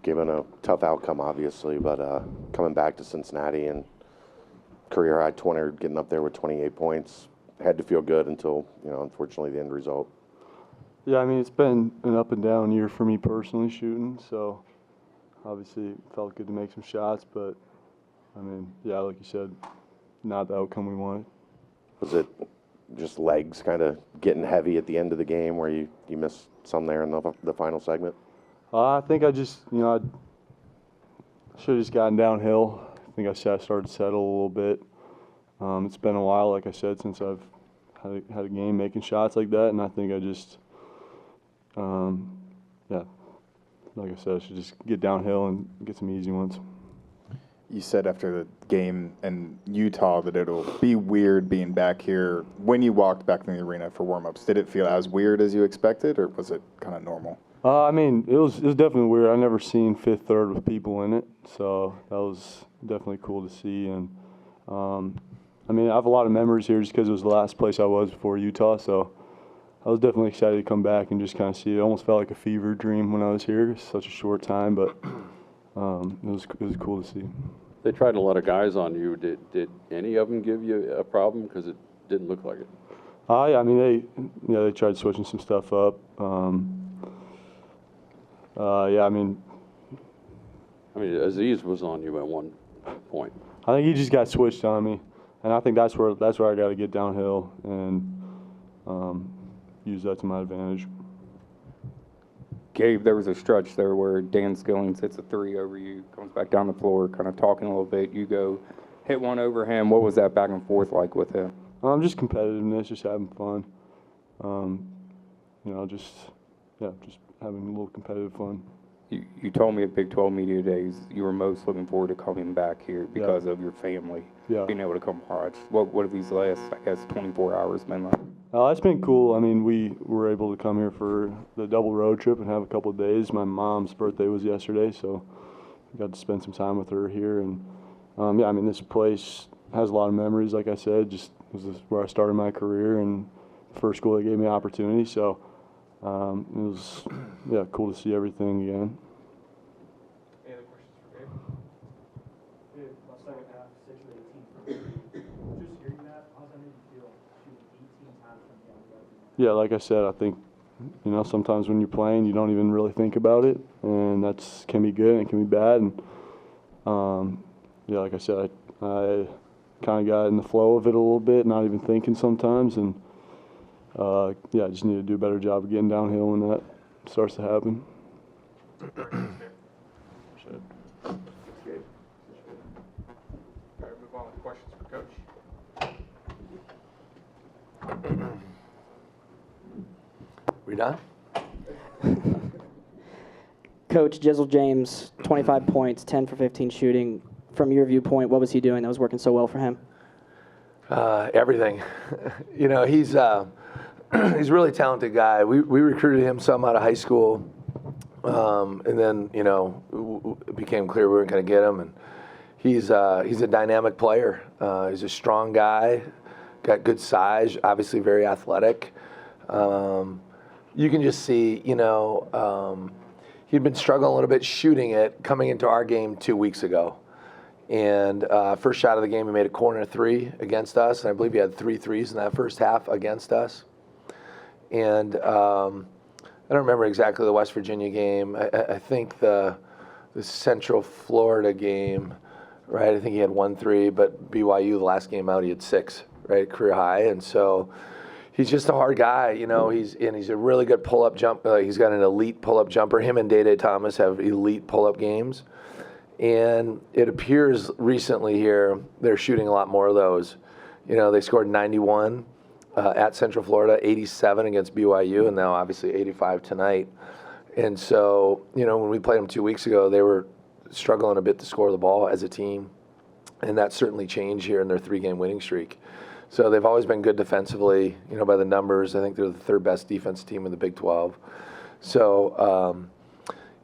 given a tough outcome, obviously, but coming back to Cincinnati and career high 20, getting up there with 28 points, had to feel good until, unfortunately, the end result. Yeah, I mean, it's been an up and down year for me personally shooting, so obviously it felt good to make some shots, but, I mean, yeah, like you said, not the outcome we wanted. Was it just legs kind of getting heavy at the end of the game where you missed some there in the final segment? I think I just, I should have just gotten downhill. I think I started to settle a little bit. It's been a while, like I said, since I've had a game making shots like that, and I think I just, like I said, I should just get downhill and get some easy ones. You said after the game in Utah that it'll be weird being back here. When you walked back in the arena for warm-ups, did it feel as weird as you expected, or was it kind of normal? I mean, it was definitely weird. I never seen fifth third with people in it, so that was definitely cool to see. And I mean, I have a lot of memories here just because it was the last place I was before Utah, so I was definitely excited to come back and just kind of see it. It almost felt like a fever dream when I was here. It's such a short time, but it was cool to see. They tried a lot of guys on you. Did any of them give you a problem? Because it didn't look like it. Yeah, I mean, they tried switching some stuff up. Yeah, I mean, Aziz was on you at one point. I think he just got switched on me, and I think that's where I got to get downhill and use that to my advantage. Gabe, there was a stretch there where Dan Skillings hits a three over you, comes back down the floor, kind of talking a little bit. You go hit one over him. What was that back and forth like with him? Just competitiveness, just having fun. Just having a little competitive fun. You told me at Big 12 Media Days you were most looking forward to coming back here because of your family, being able to come watch. What have these last, 24 hours been like? It's been cool. I mean, we were able to come here for the double road trip and have a couple of days. My mom's birthday was yesterday, so I got to spend some time with her here. And, I mean, this place has a lot of memories, like I said. Just this is where I started my career and the first school that gave me opportunity. So it was, cool to see everything again. Any other questions for Gabe? Gabe, last second half, 6 of 18 from 3. Just hearing that, how does that make you feel, shooting 18 times from down the road? Yeah, like I said, I think, sometimes when you're playing, you don't even really think about it, and that can be good and it can be bad. And, like I said, I kind of got in the flow of it a little bit, not even thinking sometimes, and I just need to do a better job of getting downhill when that starts to happen. All right, move on with questions for Coach. We done? Coach, Jizzle James, 25 points, 10 for 15 shooting. From your viewpoint, what was he doing that was working so well for him? Everything. He's he's a really talented guy. We recruited him some out of high school, and then it became clear we weren't going to get him. And he's a dynamic player. He's a strong guy, got good size, obviously very athletic. You can just see, he'd been struggling a little bit shooting it coming into our game 2 weeks ago. And first shot of the game, he made a corner three against us, and I believe he had 3 threes in that first half against us. And I don't remember exactly the West Virginia game. I think the Central Florida game, right? I think he had 1 3, but BYU, the last game out, he had 6, right, career high. And so he's just a hard guy, he's a really good pull-up jump. He's got an elite pull-up jumper. Him and Day Thomas have elite pull-up games. And it appears recently here they're shooting a lot more of those. They scored 91 at Central Florida, 87 against BYU, and now obviously 85 tonight. And so, when we played them 2 weeks ago, they were struggling a bit to score the ball as a team. And that certainly changed here in their 3-game winning streak. So they've always been good defensively, by the numbers. I think they're the 3rd best defense team in the Big 12. So,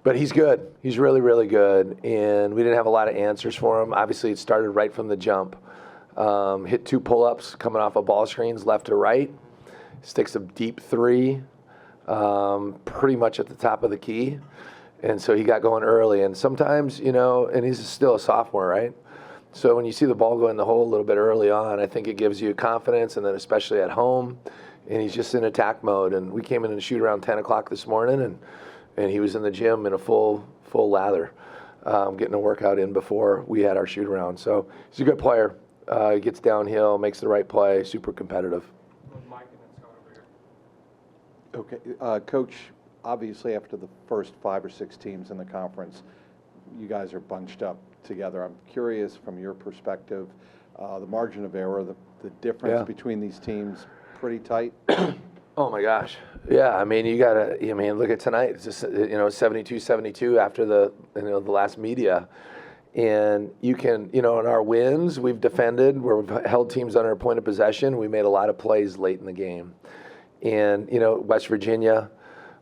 but he's good. He's really, really good. And we didn't have a lot of answers for him. Obviously, it started right from the jump. Hit 2 pull-ups coming off of ball screens left to right. Sticks a deep 3, pretty much at the top of the key. And so he got going early. And sometimes, and he's still a sophomore, right? So when you see the ball go in the hole a little bit early on, I think it gives you confidence, and then especially at home. And he's just in attack mode. And we came in and shoot around 10 o'clock this morning, and he was in the gym in a full lather, getting a workout in before we had our shoot around. So he's a good player. He gets downhill, makes the right play, super competitive. Mike and then Scott over here. Okay, Coach, obviously after the first 5 or 6 teams in the conference, you guys are bunched up together. I'm curious from your perspective, the margin of error, the difference between these teams, pretty tight? Oh my gosh. Yeah, I mean, look at tonight. It's just, 72-72 after the last media. And you can, in our wins, we've defended, where we've held teams under a point of possession. We made a lot of plays late in the game. And, West Virginia,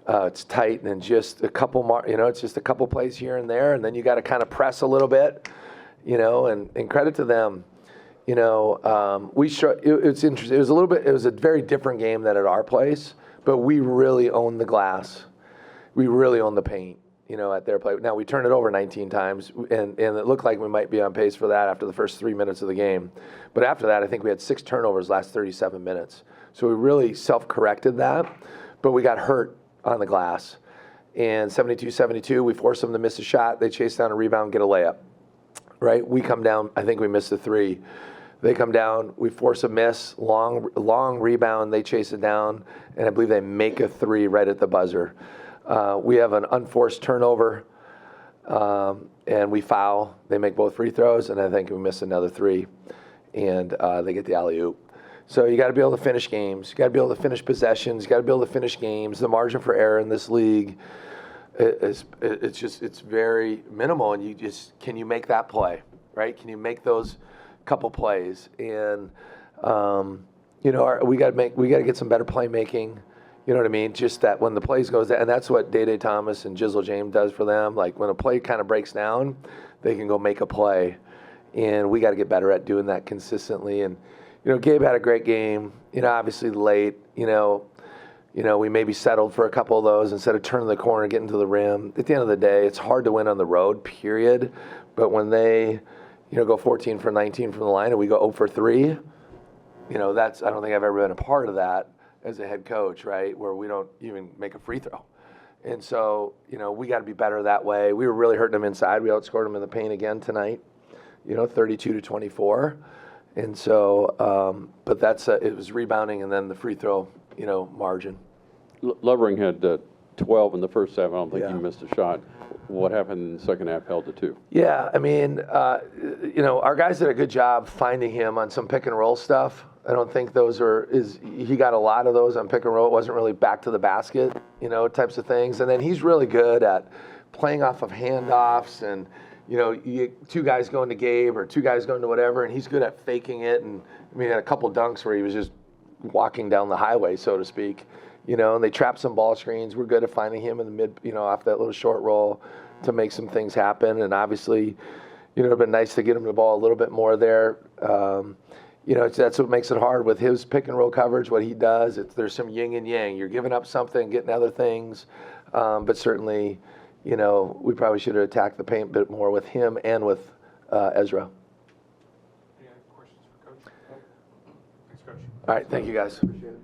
it's tight and just a couple it's just a couple plays here and there. And then you got to kind of press a little bit, and credit to them. It's interesting. It was a very different game than at our place, but we really owned the glass. We really owned the paint, at their play. Now, we turned it over 19 times, and it looked like we might be on pace for that after the first 3 minutes of the game. But after that, I think we had 6 turnovers last 37 minutes. So we really self-corrected that, but we got hurt on the glass. And 72-72, we forced them to miss a shot. They chase down a rebound, get a layup, right? We come down, I think we missed a 3. They come down, we force a miss, long rebound, they chase it down, and I believe they make a 3 right at the buzzer. We have an unforced turnover, and we foul. They make both free throws, and I think we miss another 3, and they get the alley-oop. So you got to be able to finish games. You got to be able to finish possessions. You got to be able to finish games. The margin for error in this league it's very minimal, and can you make that play, right? Can you make those couple plays? And we got to get some better playmaking. You know what I mean? Just that when the plays goes down, and that's what Day Thomas and Jizzle James does for them. Like when a play kind of breaks down, they can go make a play, and we got to get better at doing that consistently. And Gabe had a great game. Obviously late. We maybe settled for a couple of those instead of turning the corner, getting to the rim. At the end of the day, it's hard to win on the road, period. But when they, go 14 for 19 from the line and we go 0 for 3, I don't think I've ever been a part of that as a head coach, right, where we don't even make a free throw. And so, we got to be better that way. We were really hurting them inside. We outscored them in the paint again tonight, 32-24. And so, but it was rebounding and then the free throw, margin. Lovering had 12 in the first half. I don't think he missed a shot. What happened in the second half held to 2? Yeah, I mean, our guys did a good job finding him on some pick and roll stuff. I don't think he got a lot of those on pick and roll. It wasn't really back to the basket, types of things. And then he's really good at playing off of handoffs and, you get 2 guys going to Gabe or 2 guys going to whatever, and he's good at faking it. And he had a couple dunks where he was just walking down the highway, so to speak, and they trapped some ball screens. We're good at finding him in the mid, off that little short roll to make some things happen. And obviously, it'd been nice to get him the ball a little bit more there. That's what makes it hard with his pick and roll coverage, what he does. There's some yin and yang. You're giving up something, getting other things. But certainly, we probably should have attacked the paint a bit more with him and with Ezra. Any other questions for Coach? Thanks, Coach. All right, thank you guys.